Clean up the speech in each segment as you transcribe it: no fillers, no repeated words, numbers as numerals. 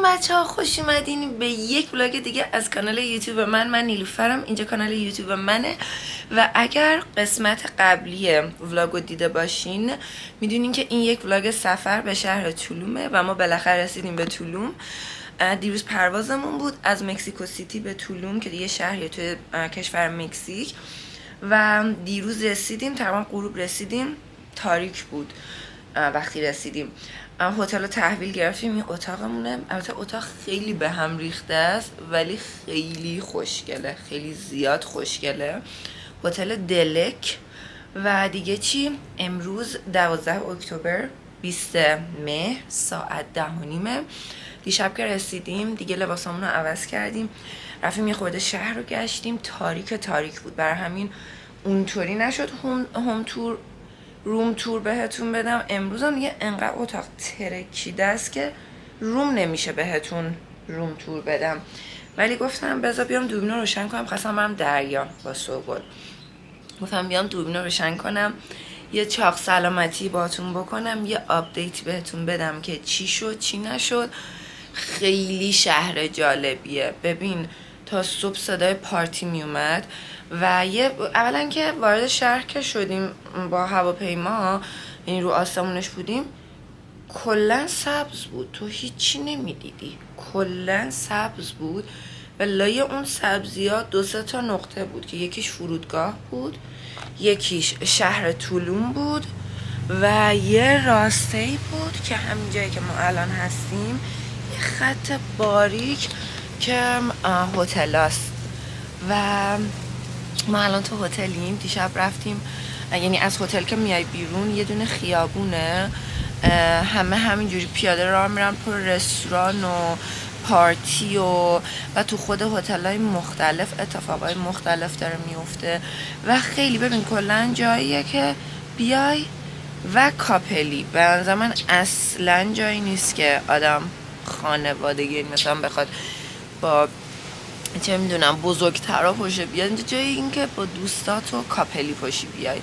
بچه‌ها خوش اومدین به یک ولاگ دیگه از کانال یوتیوب من نیلوفرم. اینجا کانال یوتیوب منه و اگر قسمت قبلی ولاگو دیده باشین میدونین که این یک ولاگ سفر به شهر تولومه و ما بالاخره رسیدیم به تولوم. دیروز پروازمون بود از مکزیکو سیتی به تولوم که دیگه شهریه توی کشور مکزیک و دیروز رسیدیم، تقریبا غروب رسیدیم، تاریک بود وقتی رسیدیم. هتل رو تحویل گرفتیم. این اتاقمونه، البته اتاق خیلی به هم ریخته است ولی خیلی خوشگله، خیلی زیاد خوشگله. هتل دلک. و دیگه چی؟ امروز 12 اکتبر 20 مهر ساعت 10:30 دیشب که رسیدیم دیگه لباسامون رو عوض کردیم، رفتیم یه خورده شهر رو گشتیم. تاریک بود، برای همین اونطوری نشد روم تور بهتون بدم. امروز هم دیگه انقدر اتاق ترکیده است که روم نمیشه بهتون روم تور بدم، ولی گفتم بذار بیام دوربین رو روشن کنم. خواستم برم دریا با سوگل، گفتم بیام دوربین رو روشن کنم، یه چاق سلامتی باهاتون بکنم، یه آپدیت بهتون بدم که چی شد چی نشد. خیلی شهر جالبیه. ببین تا صبح صدای پارتی میومد و اولا که وارد شهر که شدیم با هواپیما، این رو آسمونش بودیم، کلا سبز بود، تو هیچی نمیدیدی، کلا سبز بود و لای اون سبزیات 2-3 تا نقطه بود که یکیش فرودگاه بود، یکیش شهر تولوم بود و یه راسته‌ای بود که همین جایی که ما الان هستیم یه خط باریک که هتلاست و ما الان تو هتلیم. دیشب رفتیم، یعنی از هتل که میای بیرون یه دونه خیابونه، همه همینجوری پیاده راه میرن، پر رستوران و پارتی و تو خود هتل‌های مختلف اتفاقای مختلف داره میفته و خیلی ببین کلا جاییه که بیای و کاپلی. به نظر من اصلا جایی نیست که آدم خانوادگی مثلا بخواد با چه میدونم بزرگترا پاشه بیاد. اینجا جایی این که با دوستات و کاپلی پاشی بیای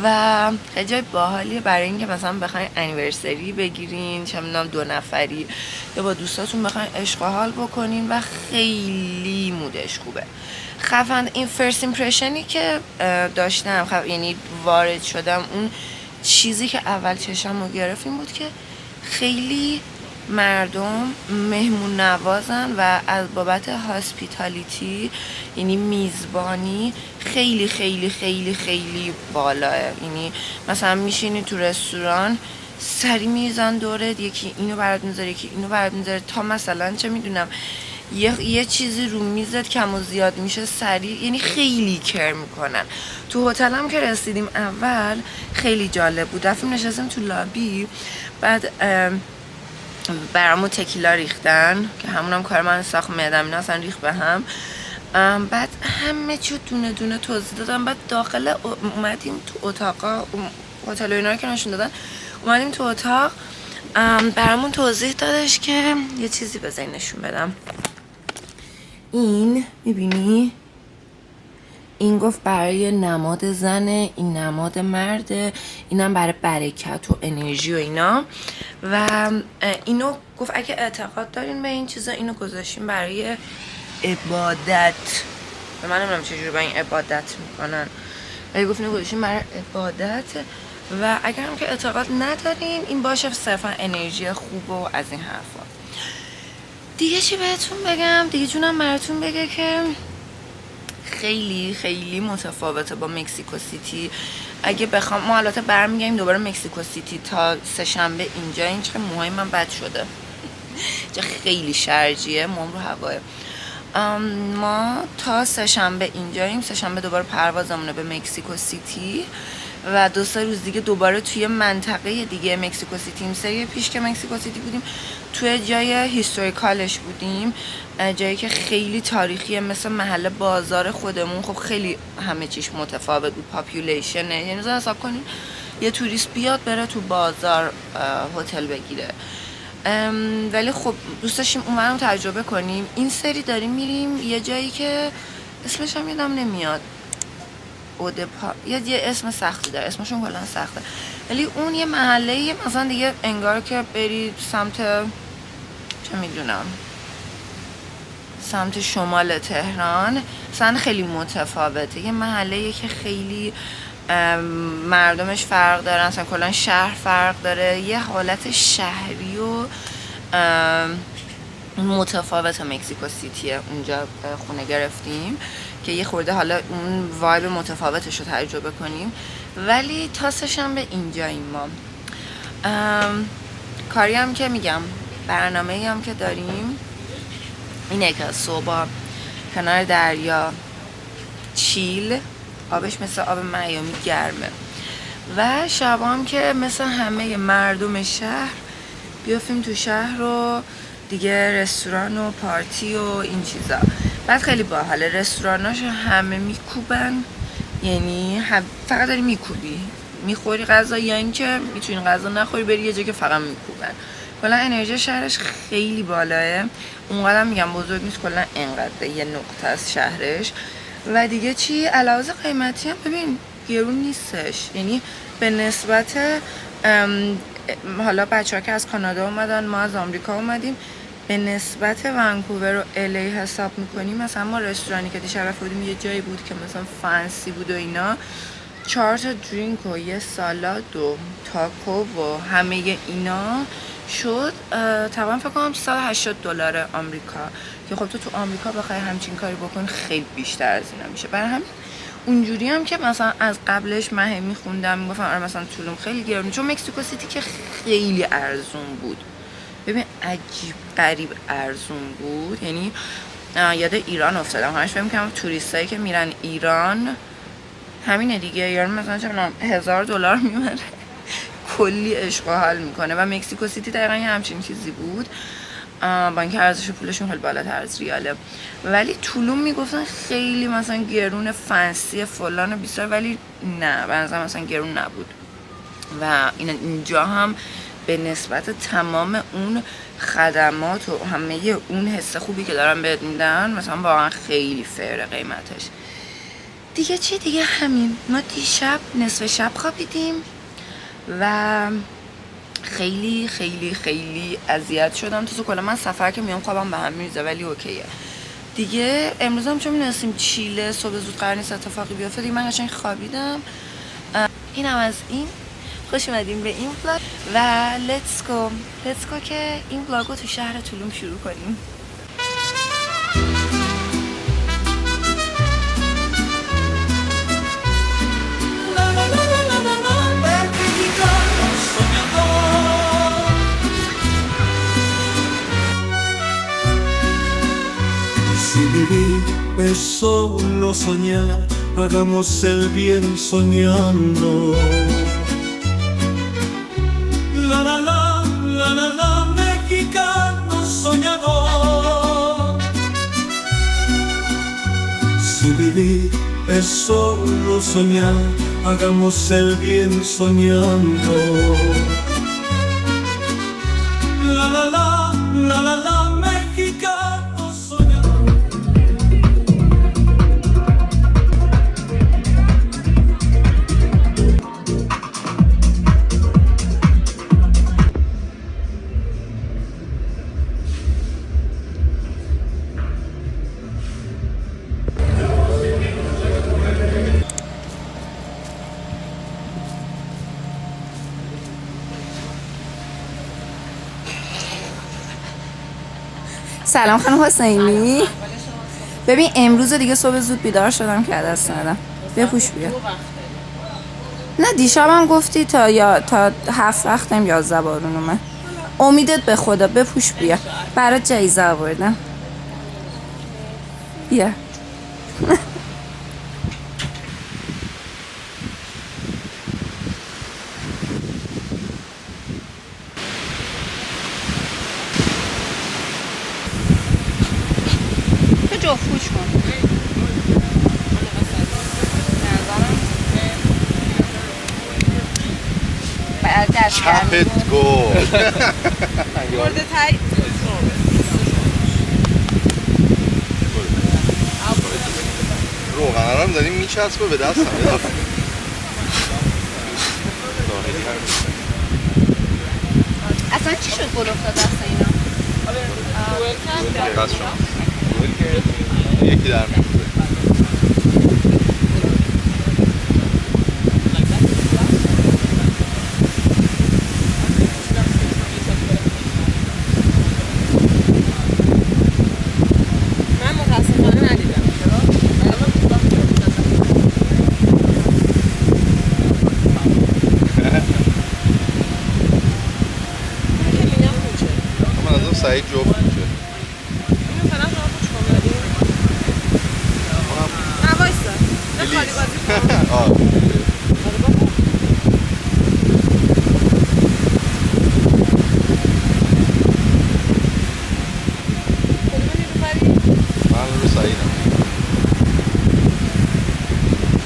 و خیلی جای باحالیه برای اینکه مثلا بخواین انیورسری بگیرین، چه میدونم 2 نفری یا با دوستاتون بخواین عشق و حال بکنین و خیلی مودش خوبه. خفن. این فرست ایمپرشنی که داشتم، یعنی وارد شدم، اون چیزی که اول چشم رو گرفت این بود که خیلی مردم مهمون نوازن و از بابت هاسپیتالیتی، یعنی میزبانی، خیلی خیلی خیلی خیلی بالاه. یعنی مثلا میشینی تو رستوران، سری میزن دورت، یکی اینو برات میذاره یکی اینو برات میذاره، تا مثلا چه میدونم یه چیزی رو میزت کم و زیاد میشه سریع، یعنی خیلی کر میکنن. تو هتل هم که رسیدیم اول خیلی جالب بود، رفتیم نشستیم تو لابی، بعد برامون تکیلا ریختن که همونم کار من ساخت معدم اینا اصلا ریخت به هم. بعد همه چی دونه دونه توضیح دادم. بعد داخل اومدیم تو اتاقا، هتل و اینا رو که نشون دادن، اومدیم تو اتاق، برامون توضیح دادش که یه چیزی بذاری نشون بدم. این میبینی؟ این گفت برای نماد زنه، این نماد مرده، اینم برای برکت و انرژی و اینا. و اینو گفت اگه اعتقاد دارین به این چیزا اینو گذاشتیم برای عبادت. و من نمیدونم چجوری با این عبادت میکنن، ولی گفت اینو گذاشتیم برای عبادت. و اگر هم که اعتقاد ندارین این باشه صرفا انرژی خوب و از این حرفا. دیگه چی بهتون بگم؟ دیگه جونم براتون بگه که خیلی خیلی متفاوته با مکزیکو سیتی. اگه بخوام ما البته برمیگردیم دوباره مکزیکو سیتی، تا سه‌شنبه اینجا. این چه موهای من بد شده اینجا خیلی شرجیه، موام رو هواه. ما تا سه‌شنبه اینجاییم، سه‌شنبه دوباره پروازمونه به مکزیکو سیتی و 2-3 روز دیگه دوباره توی منطقه دیگه مکزیکو سیتی. این سری پیش که مکزیکو سیتی بودیم توی جای هیستوریکالش بودیم، جایی که خیلی تاریخیه، مثل محل بازار خودمون. خب خیلی همه چیش متفاوت بود، پاپولیشنه، یعنی حساب کنین یه توریست بیاد بره تو بازار هتل بگیره. ولی خب دوست داشتیم اونورم تجربه کنیم. این سری داریم میریم یه جایی که اسمش هم یادم نمیاد، اودپا یه اسم سختی داره، اسمشون کلا سخته، ولی اون یه محله مثلا دیگه انگار که برید سمت چه میدونم سمت شمال تهران، مثلا خیلی متفاوته. یه محله که خیلی مردمش فرق دارن، اصلا کلا شهر فرق داره، یه حالت شهری و متفاوت مکزیکو سیتیه. اونجا خونه گرفتیم که یه خورده حالا اون وایب متفاوتش رو تجربه کنیم، ولی تاسش هم به اینجاییم ما. کاری هم که میگم برنامه‌ای هم که داریم اینه که صبح کنار دریا چیل، آبش مثل آب میامی گرمه، و شبام که مثل همه مردم شهر بیافتیم تو شهر رو دیگه، رستوران و پارتی و این چیزا. بعد خیلی باحاله، رستوراناش همه میکوبن، یعنی فقط داری میکوبی میخوری غذا، یا اینکه میتونی غذا نخوری بری یه جا که فقط میکوبن. کلا انرژی شهرش خیلی بالاه، اونقدر میگم بزرگ نیست، کلا انقدر یه نقطه از شهرش. و دیگه چی، علاوه قیمتی هم ببین گرون نیستش، یعنی به نسبت حالا بچه‌ها که از کانادا اومدن، ما از آمریکا اومدیم، به نسبت ونکوور و الی حساب میکنیم. مثلا ما رستورانی که دیشب رفتیم یه جایی بود که مثلا فانسی بود و اینا، 4 تا درینک و یه سالاد و تاکو و همه اینا شد تقریبا فکر کنم $180 آمریکا، که خب تو آمریکا بخوای همچین کاری بکن خیلی بیشتر از اینا میشه. برای همین اونجوری هم که مثلا از قبلش من میخوندم میگفتم آره مثلا طولم خیلی گرونه، چون مکزیکو سیتی که خیلی ارزون بود، ببین عجیب غریب ارزون بود. یعنی یاد ایران افتادم، همش فکر می‌کردم توریستایی که میرن ایران همینه دیگه، ایران مثلا چه $1000 میبره کلی عشق و حال میکنه، و مکزیکو سیتی دقیقا همچین چیزی بود، با اینکه ارزش پولشون خیلی بالاتر از ریاله. ولی طولون میگفتن خیلی مثلا گرون فنسی فلان و بیسار، ولی نه به نظرم مثلا گرون نبود. و اینجا هم به نسبت تمام اون خدمات و همه اون حس خوبی که دارن بهت میدن، مثلا واقعا خیلی فیره قیمتش. دیگه چی دیگه، همین. ما دیشب نصف شب خوابیدیم و خیلی خیلی خیلی اذیت شدم. تو کلا من سفر که میام خوابم به هم میریزه، ولی اوکیه دیگه. امروز هم چون میدونستیم چیله صبح زود قرار نیست اتفاقی بیفته دیگه، من قشنگ خوابیدم. اینم از این. خوش اومدیم به این ولاگ و لیتس گو که این ولاگ رو تو شهر تولوم شروع کنیم. Si vivir es solo soñar, hagamos el bien soñando. La la la, la la la, mexicano soñador. Si vivir es solo soñar, hagamos el bien soñando. La la la, la la la, mexicano soñador. سلام خانم حسینی. ببین امروز دیگه صبح زود بیدار شدم که دست ندم. بپوش بیا. نه دیشبم گفتی تا 7 وقتم 11 بارون اومد. امیدت به خدا، بپوش بیا. برات جایزه آوردم. بیا. جفت‌پوش کن. چپت گو مورد تایید روغن هم داریم میچسبه به دستم. اصلا چی شد گل افتاد دست اینا؟ دست شما یکی در میفته. من متاسفانه ندیدم. من از اون سعید جفت میشه. اینو فقط شما پوچ کن بدیم. نه وایسا. نه خالی بازی کن. آه من رو سعیدم.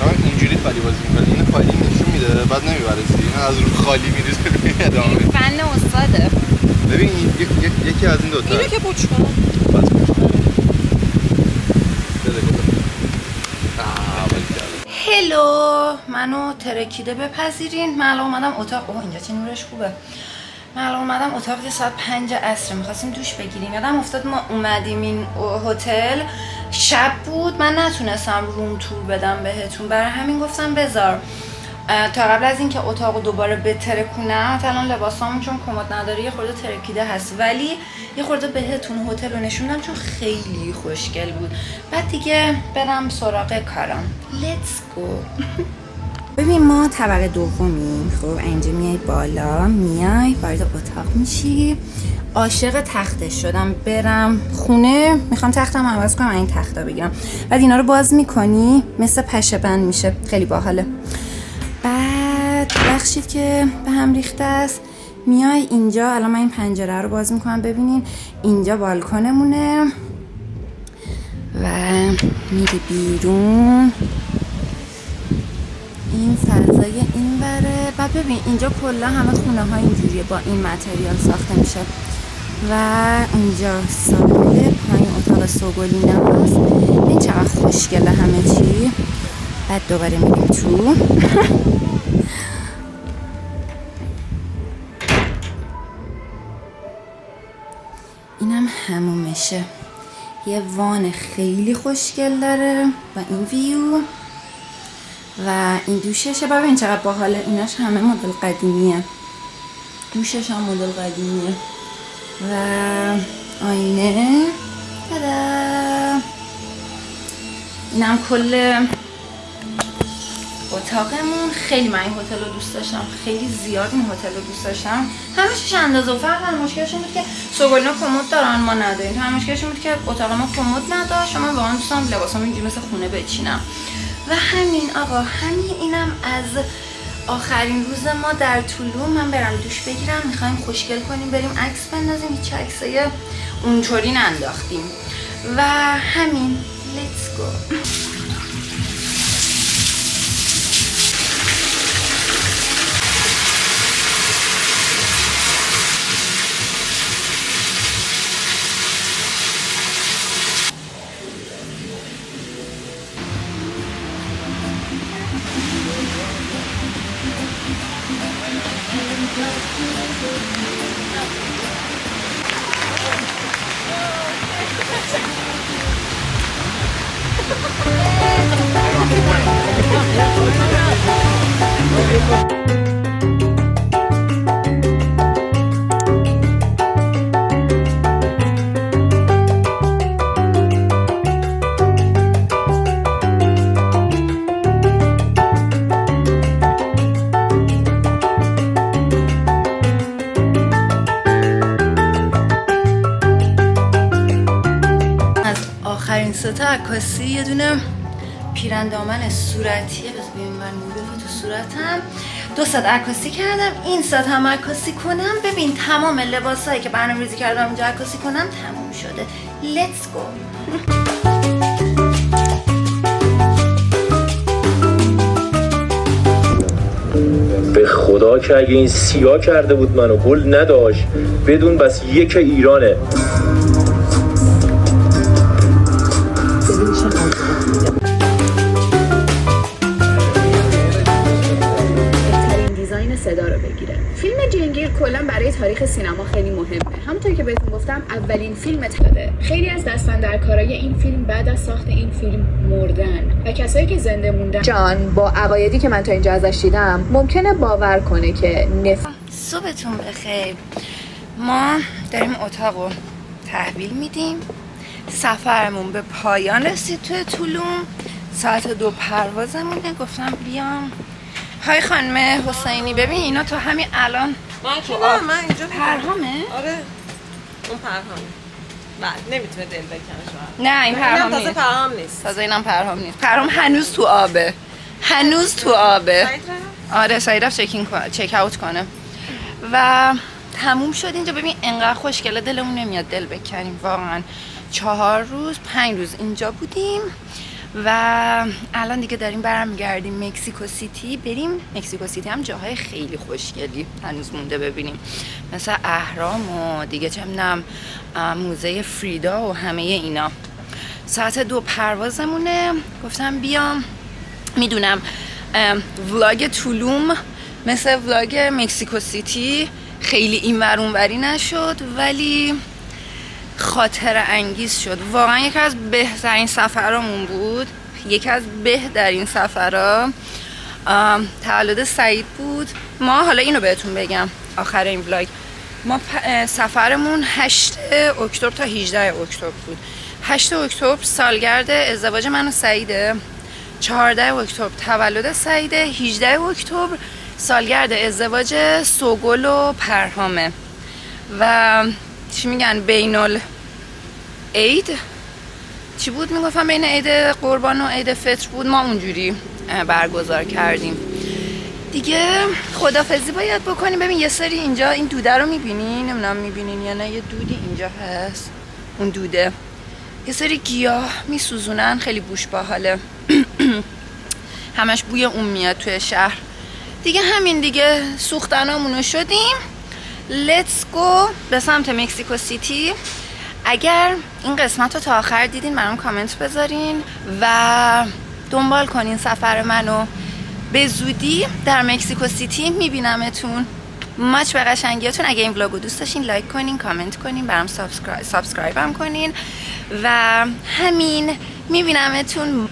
من اینجوری خالی بازی میکنه. این خالی نشون میده بعد نمیبرسی. این از رو خالی میریزه روی ادامه. فن استاده. ببین یکی از این دوتا اینو که پوچ کن. بس پوچ کن. بده گفتم. هلو، منو ترکیده بپذیرین. من الان اومدم اتاق. اوه اینجا چه نورش خوبه. من الان اومدم اتاق که ساعت 5 عصر میخواستیم دوش بگیریم. یادم افتاد ما اومدیم این هتل شب بود، من نتونستم روم تور بدم بهتون، برای همین گفتم بذار تا قبل از اینکه اتاقو دوباره بترکونم. الان لباسامون چون کمد نداره یه خورده ترکیده هست، ولی یه خورده بهتون هتل رو نشوندم چون خیلی خوشگل بود. بعد دیگه برم سراغ کارم. Let's go. ببین ما طبقه دومیم. خب اینجا میای بالا، میای وارد اتاق میشی. عاشق تختش شدم. برم خونه میخوام تختم عوض کنم، این تختا بگیرم. بعد اینا رو باز میکنی مثل پشه بند میشه، خیلی باحاله. بعد بخشید که به هم ریخته است. میای اینجا، الان من این پنجره رو باز میکنم ببینین اینجا بالکنمونه و میری بیرون. این فضای این بره. بعد ببین اینجا کلا همه خونه ها اینجوریه، با این متریال ساخته میشه. و اینجا سالن، پایین اتاق سوگلینم هست. این چقدر خوشگله همه چی. بعد دوباره میریم تو. اینم حمومشه. یه وان خیلی خوشگل داره با این ویو و این دوششه. ببین چقدر باحاله. ایناش همه مدل قدیمیه. دوشش هم مدل قدیمیه و آینه. تدا! اینم کل اتاقمون. خیلی من این هتل رو دوست داشتم، خیلی زیاد این هتل رو دوست داشتم. همشش اندازه و فرق. مشکلش این بود که سوگلینا کمد دارن ما نداریم. هم مشکلش این بود که اتاق ما کمد نداشت. من واقعا دوست دارم لباسام اینجوری مثل خونه بچینم. و همین آقا، همین. اینم از آخرین روز ما در طولون. من برم دوش بگیرم، میخوایم خوشگل کنیم، بریم عکس بندازیم. هیچ عکسای اونطوری ننداختیم و همین. Let's go. آخرین ستا عکاسی یه دونه پیراندامن صورتیه. بذار ببین من نور تو صورتم. 2 ساعت عکاسی کردم. این ساعت هم عکاسی کنم. ببین تمام لباسایی که برنامه‌ریزی کردم اینجا عکاسی کنم تموم شده. Let's go. به خدا که اگه این سیاه کرده بود منو گل نداشت بدون بس یک ایرانه. برای تاریخ سینما خیلی مهمه. همونطور که بهتون گفتم اولین فیلم داده. خیلی از دستاندرکارای این فیلم بعد از ساخت این فیلم مردن و کسایی که زنده موندن جان با عقایدی که من تا اینجا ازش دیدم ممکنه باور کنه که صبحتون بخیر. ما داریم اتاق رو تحویل میدیم. سفرمون به پایان رسید توی طولوم. ساعت 2 پروازمونه. گفتم بیام. های خانم حسینی ببین اینا تو همین الان من که نه من اینجا پرهامه؟ آره اون پرهامه. بله نمیتونه دل بکنه شما. نه این پرهام تازه نیست. پرهام نیست. تازه اینم پرهام نیست. پرهام هنوز تو آبه. هنوز تو آبه. آره سعید رفت چک اوت کنه. و تموم شد اینجا. ببین انقدر خوشگله دلمون نمیاد دل بکنیم واقعا. 4 روز 5 روز اینجا بودیم و الان دیگه داریم برمیگردیم مکزیکو سیتی. بریم مکزیکو سیتی هم جاهای خیلی خوشگلی هنوز مونده ببینیم، مثل اهرام و دیگه چه می‌دونم موزه فریدا و همه اینا. ساعت 2 پروازمونه. گفتم بیام. میدونم ولاگ طولوم مثل ولاگ مکزیکو سیتی خیلی اینور اونوری نشد ولی خاطر انگیز شد. واقعا یکی از بهترین سفرامون بود. یکی از بهترین سفرها تولد سعید بود. ما حالا اینو بهتون بگم آخر این ولاگ، ما سفرمون 8 اکتبر تا 18 اکتبر بود. 8 اکتبر سالگرد ازدواج من و سعیده، 14 اکتبر تولد سعیده، 18 اکتبر سالگرد ازدواج سوگل و پرهامه و چی میگن بین العید چی بود میگفتم بین عید قربان و عید فطر بود. ما اونجوری برگزار کردیم دیگه. خدافظی باید بکنیم. ببین یه سری اینجا این دوده رو میبینین، نمیدونم میبینین یا نه، یه دودی اینجا هست. اون دوده یه سری گیاه میسوزونن، خیلی بوش باحاله. همش بوی اون میاد توی شهر دیگه. همین دیگه سوختنامونو شدیم. لیتس گو به سمت مکزیکو سیتی. اگر این قسمت رو تا آخر دیدین برام کامنت بذارین و دنبال کنین سفر منو. به زودی در مکزیکو سیتی میبینمتون. ماچ به قشنگیاتون. اگه این ولاگو دوست داشتین لایک کنین، کامنت کنین، برام سابسکرایب هم کنین و همین. میبینمتون.